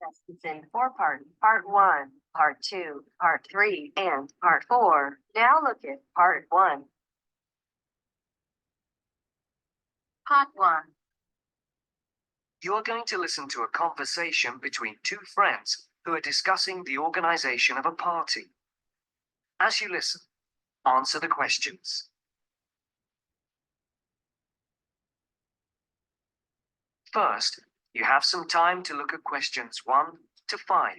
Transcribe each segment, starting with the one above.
Test is in four parts. Part 1, Part 2, Part 3, and Part 4. Now look at Part 1. Part 1. You are going to listen to a conversation between two friends who are discussing the organization of a party. As you listen, answer the questions. First, you have some time to look at questions 1 to 5.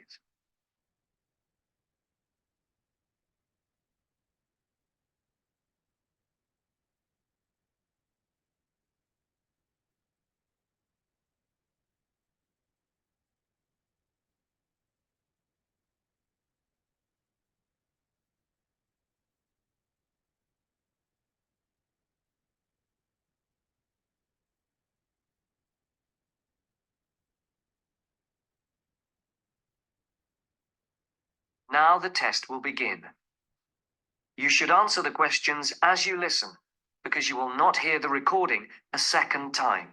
Now the test will begin. You should answer the questions as you listen, because you will not hear the recording a second time.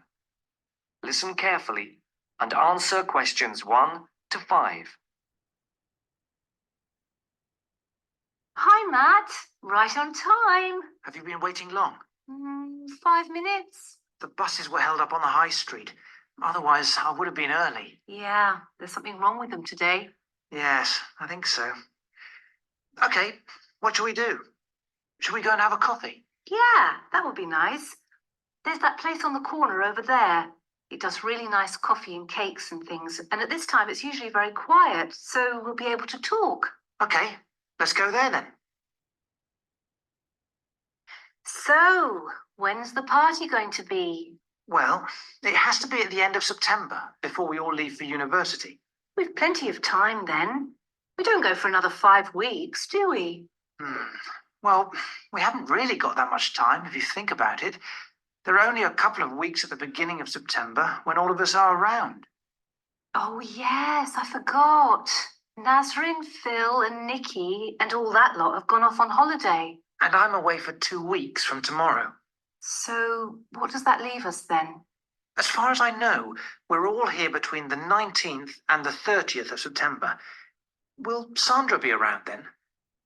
Listen carefully and answer questions 1 to 5. Hi, Matt. Right on time. Have you been waiting long? 5 minutes. The buses were held up on the high street. Otherwise, I would have been early. Yeah, there's something wrong with them today. Yes, I think so. Okay, what shall we do? Shall we go and have a coffee? Yeah, that would be nice. There's that place on the corner over there. It does really nice coffee and cakes and things. And at this time, it's usually very quiet, so we'll be able to talk. Okay, let's go there then. So, when's the party going to be? Well, it has to be at the end of September, before we all leave for university. We've plenty of time then. We don't go for another 5 weeks, do we? Well, we haven't really got that much time, if you think about it. There are only a couple of weeks at the beginning of September when all of us are around. Oh, yes, I forgot. Nazrin, Phil and Nikki and all that lot have gone off on holiday. And I'm away for 2 weeks from tomorrow. So, what does that leave us then? As far as I know, we're all here between the 19th and the 30th of September. Will Sandra be around then?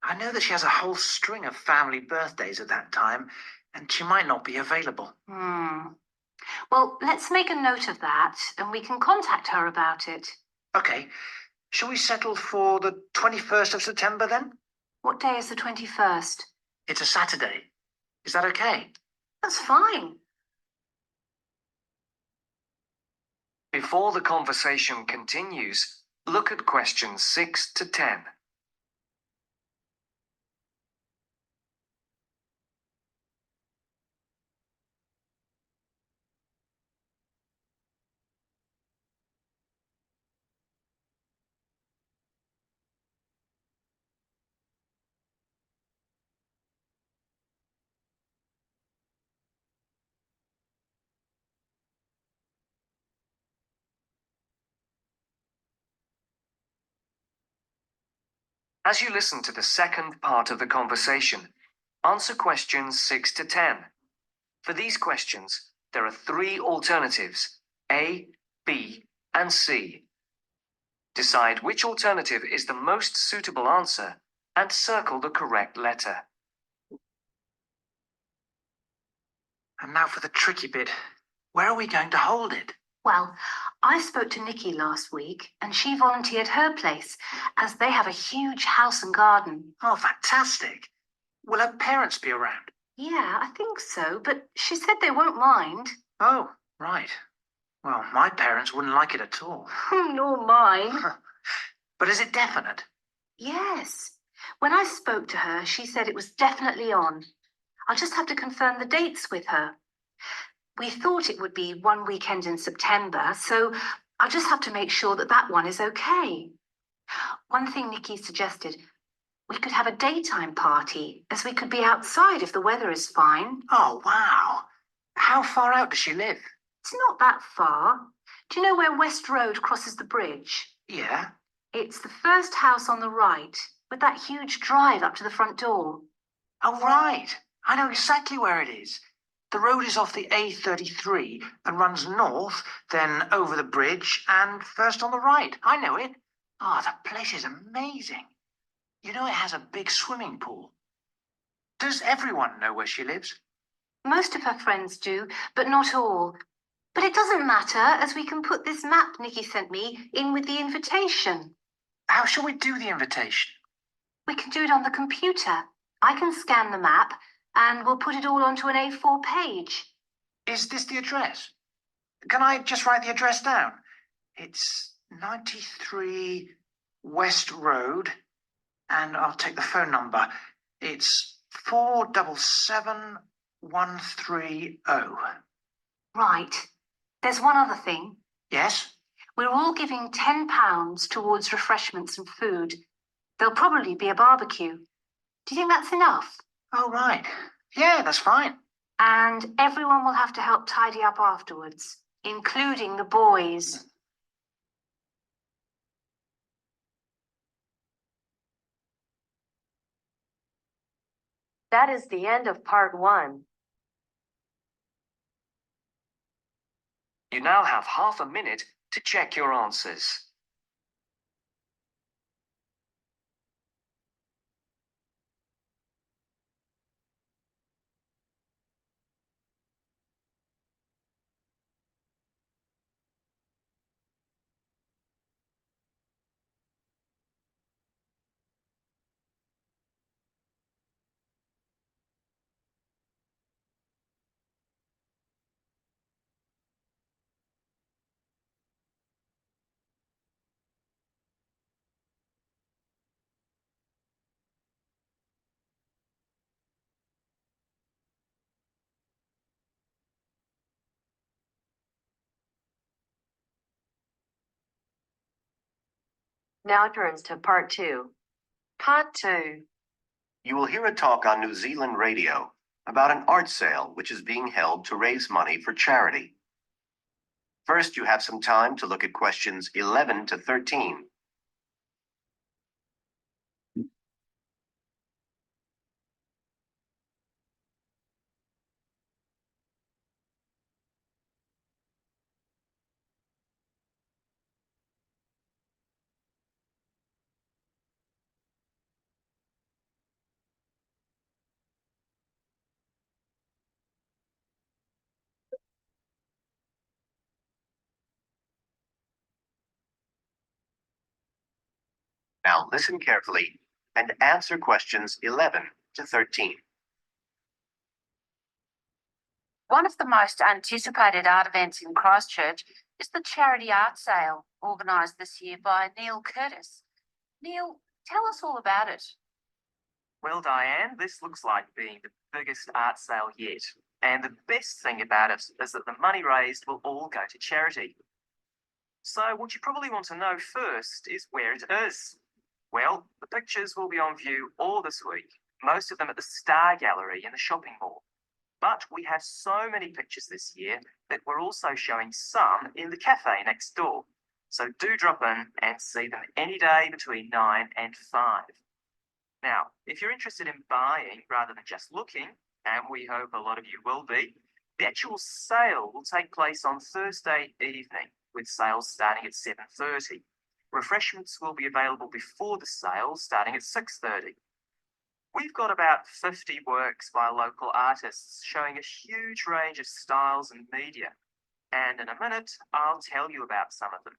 I know that she has a whole string of family birthdays at that time, and she might not be available. Well, let's make a note of that, and we can contact her about it. Okay. Shall we settle for the 21st of September then? What day is the 21st? It's a Saturday. Is that okay? That's fine. Before the conversation continues, look at questions 6 to 10. As you listen to the second part of the conversation, answer questions 6 to 10. For these questions, there are 3 alternatives, A, B, and C. Decide which alternative is the most suitable answer and circle the correct letter. And now for the tricky bit. Where are we going to hold it? Well, I spoke to Nikki last week, and she volunteered her place, as they have a huge house and garden. Oh, fantastic. Will her parents be around? Yeah, I think so, but she said they won't mind. Oh, right. Well, my parents wouldn't like it at all. Nor mine. But is it definite? Yes. When I spoke to her, she said it was definitely on. I'll just have to confirm the dates with her. We thought it would be one weekend in September, so I'll just have to make sure that that one is okay. One thing Nikki suggested, we could have a daytime party, as we could be outside if the weather is fine. Oh, wow. How far out does she live? It's not that far. Do you know where West Road crosses the bridge? Yeah. It's the first house on the right, with that huge drive up to the front door. Oh, right. I know exactly where it is. The road is off the A33 and runs north, then over the bridge and first on the right. I know it. Ah, the place is amazing. You know it has a big swimming pool. Does everyone know where she lives? Most of her friends do, but not all. But it doesn't matter, as we can put this map Nikki sent me in with the invitation. How shall we do the invitation? We can do it on the computer. I can scan the map and we'll put it all onto an A4 page. Is this the address? Can I just write the address down? It's 93 West Road, and I'll take the phone number. It's 477130. Right. There's one other thing. Yes? We're all giving £10 towards refreshments and food. There'll probably be a barbecue. Do you think that's enough? Oh, right. Yeah, that's fine. And everyone will have to help tidy up afterwards, including the boys. That is the end of part 1. You now have half a minute to check your answers. Now it turns to part 2. Part 2. You will hear a talk on New Zealand radio about an art sale which is being held to raise money for charity. First, you have some time to look at questions 11 to 13. Now listen carefully and answer questions 11 to 13. One of the most anticipated art events in Christchurch is the charity art sale organised this year by Neil Curtis. Neil, tell us all about it. Well, Diane, this looks like being the biggest art sale yet. And the best thing about it is that the money raised will all go to charity. So what you probably want to know first is where it is. Well, the pictures will be on view all this week, most of them at the Star Gallery in the shopping mall. But we have so many pictures this year that we're also showing some in the cafe next door. So do drop in and see them any day between 9 and 5. Now, if you're interested in buying rather than just looking, and we hope a lot of you will be, the actual sale will take place on Thursday evening, with sales starting at 7:30. Refreshments will be available before the sale, starting at 6:30. We've got about 50 works by local artists showing a huge range of styles and media. And in a minute, I'll tell you about some of them.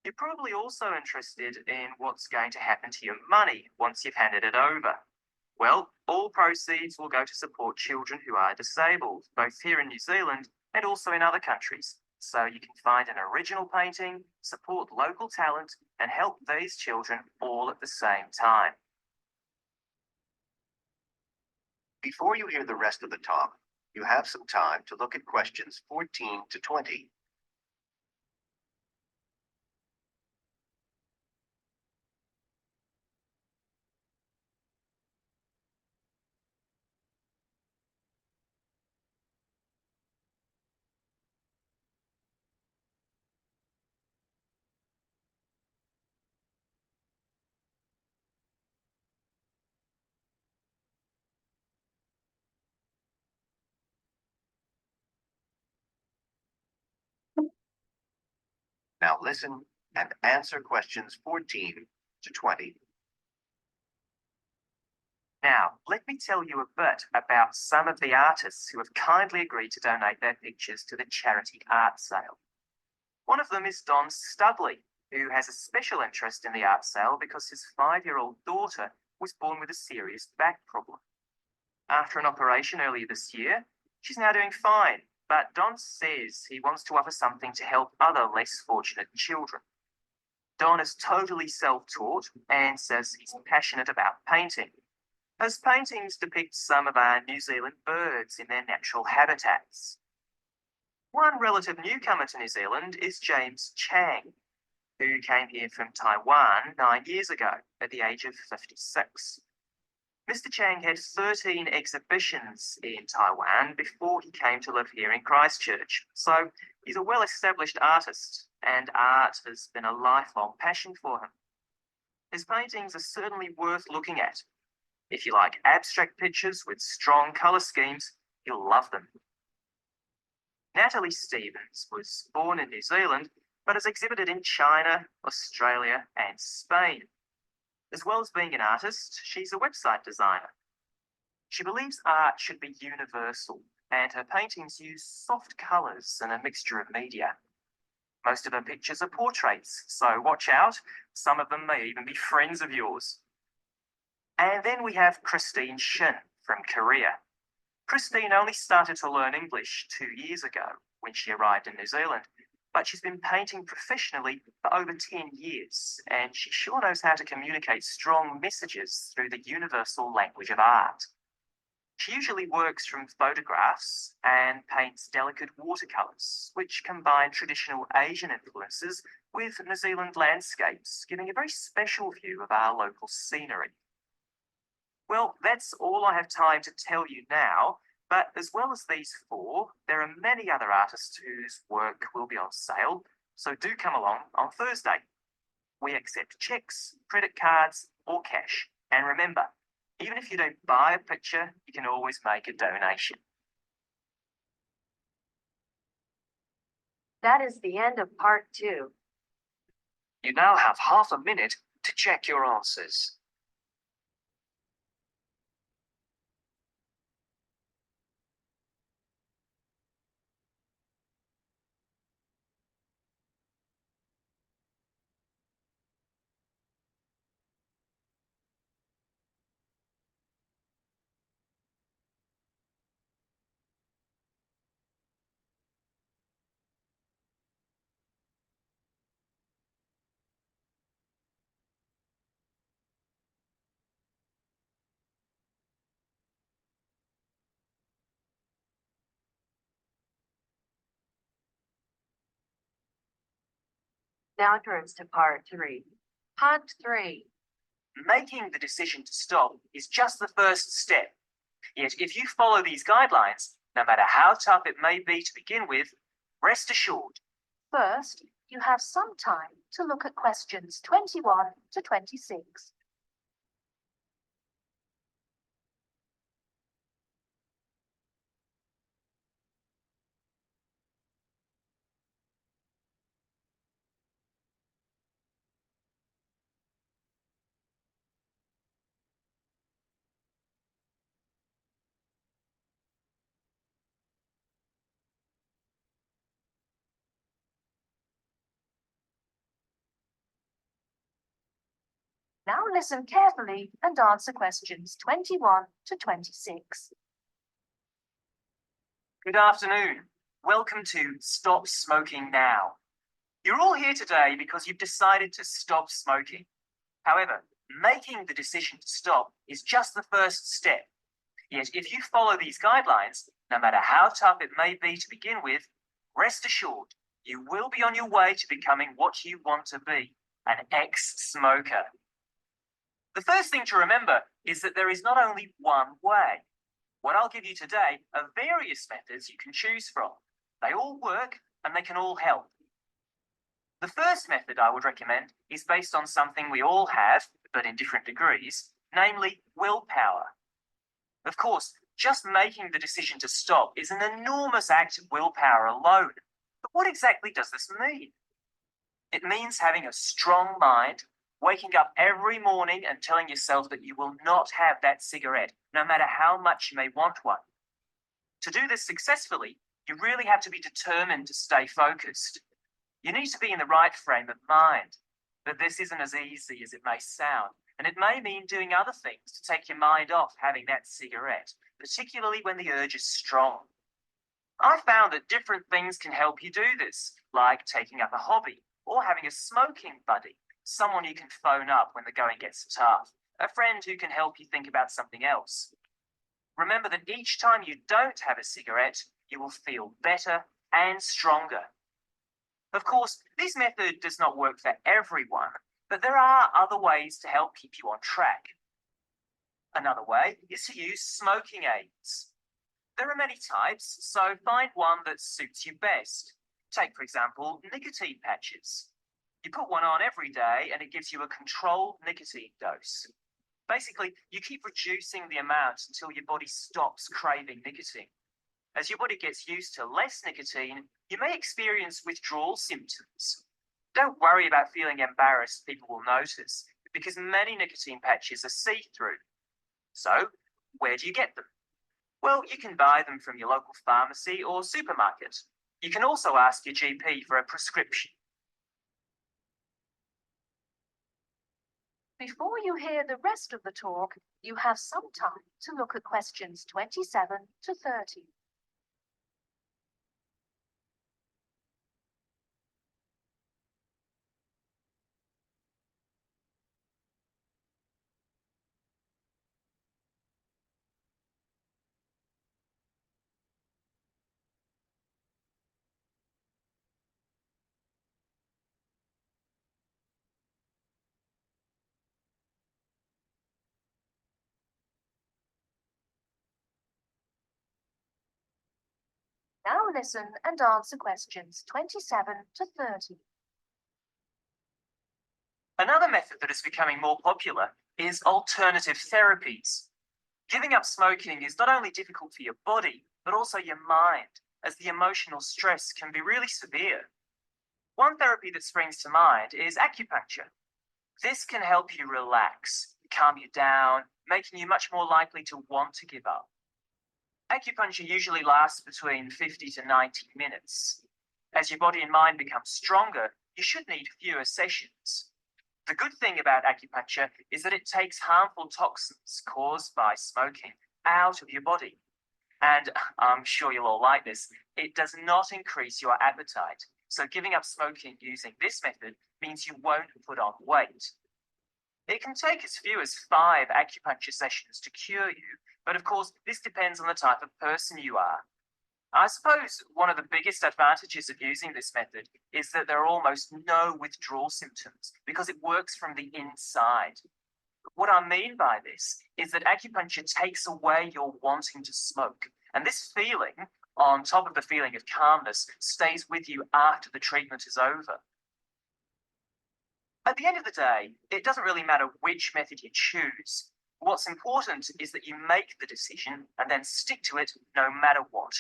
You're probably also interested in what's going to happen to your money once you've handed it over. Well, all proceeds will go to support children who are disabled, both here in New Zealand and also in other countries. So you can find an original painting, support local talent, and help these children all at the same time. Before you hear the rest of the talk, you have some time to look at questions 14 to 20. Now listen and answer questions 14 to 20. Now, let me tell you a bit about some of the artists who have kindly agreed to donate their pictures to the charity art sale. One of them is Don Studley, who has a special interest in the art sale because his 5-year-old daughter was born with a serious back problem. After an operation earlier this year, she's now doing fine, but Don says he wants to offer something to help other less fortunate children. Don is totally self-taught and says he's passionate about painting. His paintings depict some of our New Zealand birds in their natural habitats. One relative newcomer to New Zealand is James Chang, who came here from Taiwan 9 years ago at the age of 56. Mr. Chang had 13 exhibitions in Taiwan before he came to live here in Christchurch, so he's a well-established artist, and art has been a lifelong passion for him. His paintings are certainly worth looking at. If you like abstract pictures with strong colour schemes, you'll love them. Natalie Stevens was born in New Zealand, but has exhibited in China, Australia, and Spain. As well as being an artist, she's a website designer. She believes art should be universal, and her paintings use soft colours and a mixture of media. Most of her pictures are portraits, so watch out. Some of them may even be friends of yours. And then we have Christine Shin from Korea. Christine only started to learn English 2 years ago when she arrived in New Zealand, but she's been painting professionally for over 10 years, and she sure knows how to communicate strong messages through the universal language of art. She usually works from photographs and paints delicate watercolours, which combine traditional Asian influences with New Zealand landscapes, giving a very special view of our local scenery. Well, that's all I have time to tell you now, but as well as these 4, there are many other artists whose work will be on sale, so do come along on Thursday. We accept cheques, credit cards, or cash. And remember, even if you don't buy a picture, you can always make a donation. That is the end of part 2. You now have half a minute to check your answers. Now turns to part 3. Part 3. Making the decision to stop is just the first step. Yet if you follow these guidelines, no matter how tough it may be to begin with, rest assured. First, you have some time to look at questions 21 to 26. Now listen carefully and answer questions 21 to 26. Good afternoon. Welcome to Stop Smoking Now. You're all here today because you've decided to stop smoking. However, making the decision to stop is just the first step. Yet if you follow these guidelines, no matter how tough it may be to begin with, rest assured, you will be on your way to becoming what you want to be, an ex-smoker. The first thing to remember is that there is not only one way. What I'll give you today are various methods you can choose from. They all work and they can all help. The first method I would recommend is based on something we all have, but in different degrees, namely willpower. Of course, just making the decision to stop is an enormous act of willpower alone. But what exactly does this mean? It means having a strong mind, waking up every morning and telling yourself that you will not have that cigarette, no matter how much you may want one. To do this successfully, you really have to be determined to stay focused. You need to be in the right frame of mind. But this isn't as easy as it may sound, and it may mean doing other things to take your mind off having that cigarette, particularly when the urge is strong. I found that different things can help you do this, like taking up a hobby or having a smoking buddy, someone you can phone up when the going gets tough, a friend who can help you think about something else. Remember that each time you don't have a cigarette, you will feel better and stronger. Of course, this method does not work for everyone, but there are other ways to help keep you on track. Another way is to use smoking aids. There are many types, so find one that suits you best. Take, for example, nicotine patches. You put one on every day and it gives you a controlled nicotine dose. Basically, you keep reducing the amount until your body stops craving nicotine. As your body gets used to less nicotine, you may experience withdrawal symptoms. Don't worry about feeling embarrassed people will notice, because many nicotine patches are see-through. So, where do you get them? Well, you can buy them from your local pharmacy or supermarket. You can also ask your GP for a prescription. Before you hear the rest of the talk, you have some time to look at questions 27 to 30. Now listen and answer questions 27 to 30. Another method that is becoming more popular is alternative therapies. Giving up smoking is not only difficult for your body, but also your mind, as the emotional stress can be really severe. One therapy that springs to mind is acupuncture. This can help you relax, calm you down, making you much more likely to want to give up. Acupuncture usually lasts between 50 to 90 minutes. As your body and mind become stronger, you should need fewer sessions. The good thing about acupuncture is that it takes harmful toxins caused by smoking out of your body. And I'm sure you'll all like this, it does not increase your appetite. So giving up smoking using this method means you won't put on weight. It can take as few as 5 acupuncture sessions to cure you, but of course, this depends on the type of person you are. I suppose one of the biggest advantages of using this method is that there are almost no withdrawal symptoms because it works from the inside. What I mean by this is that acupuncture takes away your wanting to smoke, and this feeling, on top of the feeling of calmness, stays with you after the treatment is over. At the end of the day, it doesn't really matter which method you choose. What's important is that you make the decision and then stick to it no matter what.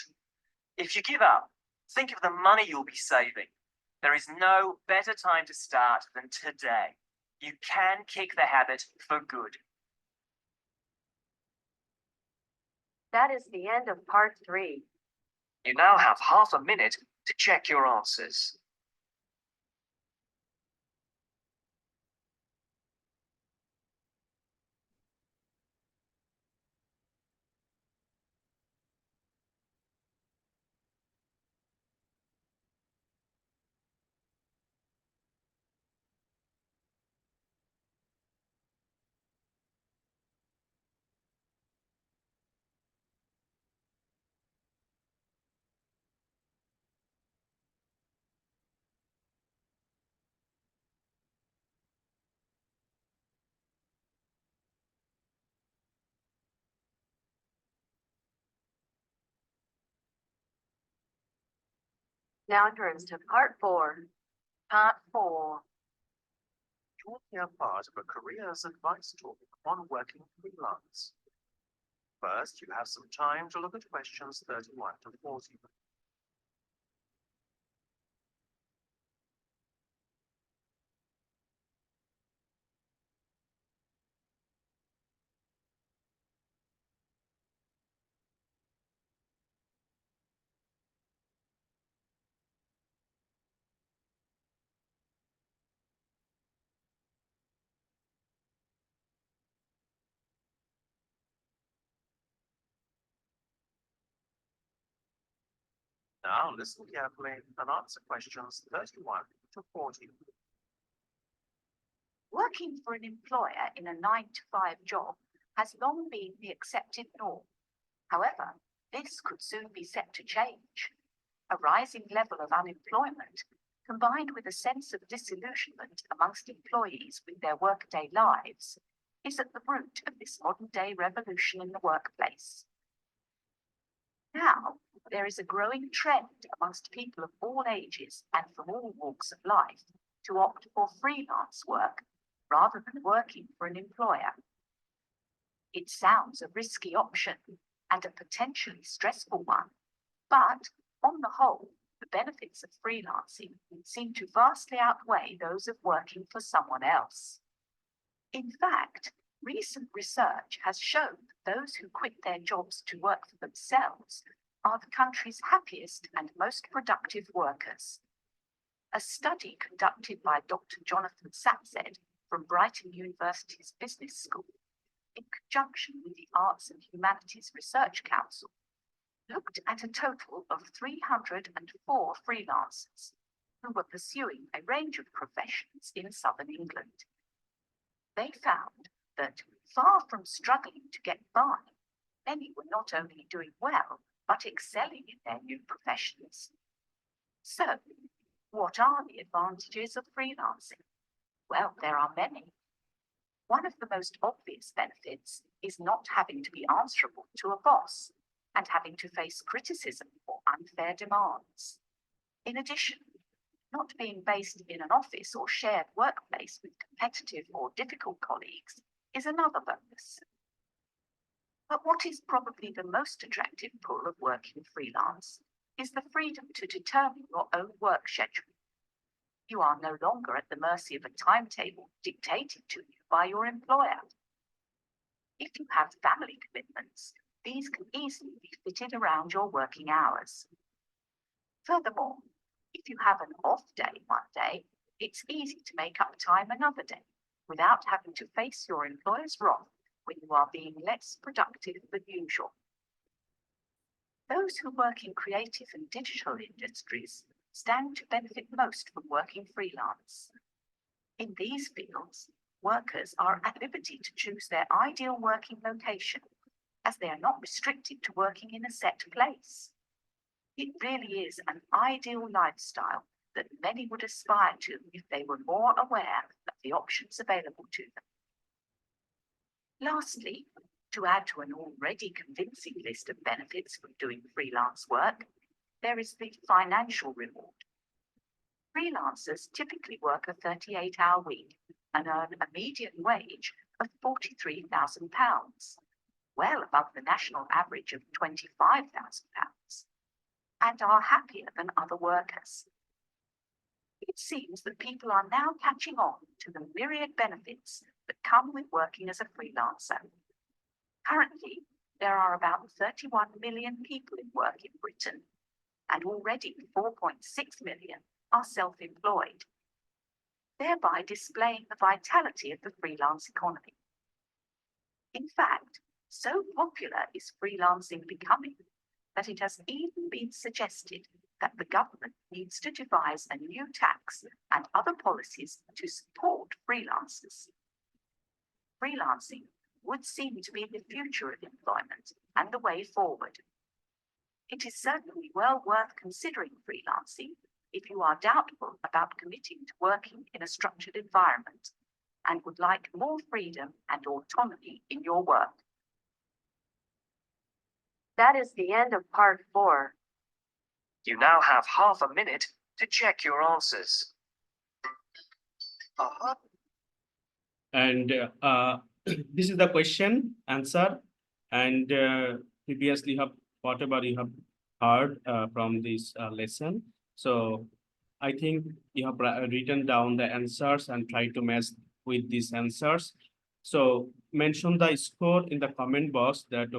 If you give up, think of the money you'll be saving. There is no better time to start than today. You can kick the habit for good. That is the end of part 3. You now have half a minute to check your answers. Now turns to part 4. Part 4. You will hear part of a careers advice talk on working freelance. First, you have some time to look at questions 31 to 40. Now listen carefully and answer questions 31 to 40. Working for an employer in a 9-to-5 job has long been the accepted norm. However, this could soon be set to change. A rising level of unemployment, combined with a sense of disillusionment amongst employees with their workday lives, is at the root of this modern-day revolution in the workplace. Now, there is a growing trend amongst people of all ages and from all walks of life to opt for freelance work rather than working for an employer. It sounds a risky option and a potentially stressful one, but on the whole, the benefits of freelancing seem to vastly outweigh those of working for someone else. In fact, recent research has shown that those who quit their jobs to work for themselves are the country's happiest and most productive workers. A study conducted by Dr. Jonathan Sapsed from Brighton University's Business School, in conjunction with the Arts and Humanities Research Council, looked at a total of 304 freelancers who were pursuing a range of professions in southern England. They found that, far from struggling to get by, many were not only doing well, but excelling in their new professions. So, what are the advantages of freelancing? Well, there are many. One of the most obvious benefits is not having to be answerable to a boss and having to face criticism or unfair demands. In addition, not being based in an office or shared workplace with competitive or difficult colleagues is another bonus. But what is probably the most attractive pull of working freelance is the freedom to determine your own work schedule. You are no longer at the mercy of a timetable dictated to you by your employer. If you have family commitments, these can easily be fitted around your working hours. Furthermore, if you have an off day one day, it's easy to make up time another day without having to face your employer's wrath when you are being less productive than usual. Those who work in creative and digital industries stand to benefit most from working freelance. In these fields, workers are at liberty to choose their ideal working location, as they are not restricted to working in a set place. It really is an ideal lifestyle that many would aspire to if they were more aware of the options available to them. Lastly, to add to an already convincing list of benefits from doing freelance work, there is the financial reward. Freelancers typically work a 38-hour week and earn a median wage of £43,000, well above the national average of £25,000, and are happier than other workers. It seems that people are now catching on to the myriad benefits that come with working as a freelancer. Currently, there are about 31 million people in work in Britain, and already 4.6 million are self-employed, thereby displaying the vitality of the freelance economy. In fact, so popular is freelancing becoming that it has even been suggested that the government needs to devise a new tax and other policies to support freelancers. Freelancing would seem to be the future of employment and the way forward. It is certainly well worth considering freelancing if you are doubtful about committing to working in a structured environment and would like more freedom and autonomy in your work. That is the end of part 4. You now have half a minute to check your answers. And this is the question answer, and previously whatever you have heard from this lesson. So I think you have written down the answers and try to match with these answers. So mention the score in the comment box that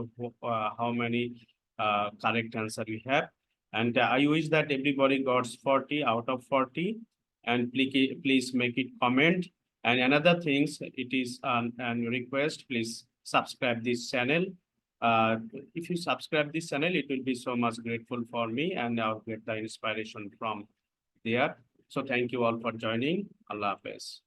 how many correct answer you have. And I wish that everybody got 40 out of 40, and please make it comment. And another things, it is an request, please subscribe this channel If you subscribe this channel, it will be so much grateful for me, and I'll get the inspiration from there. So thank you all for joining. Allah Hafiz.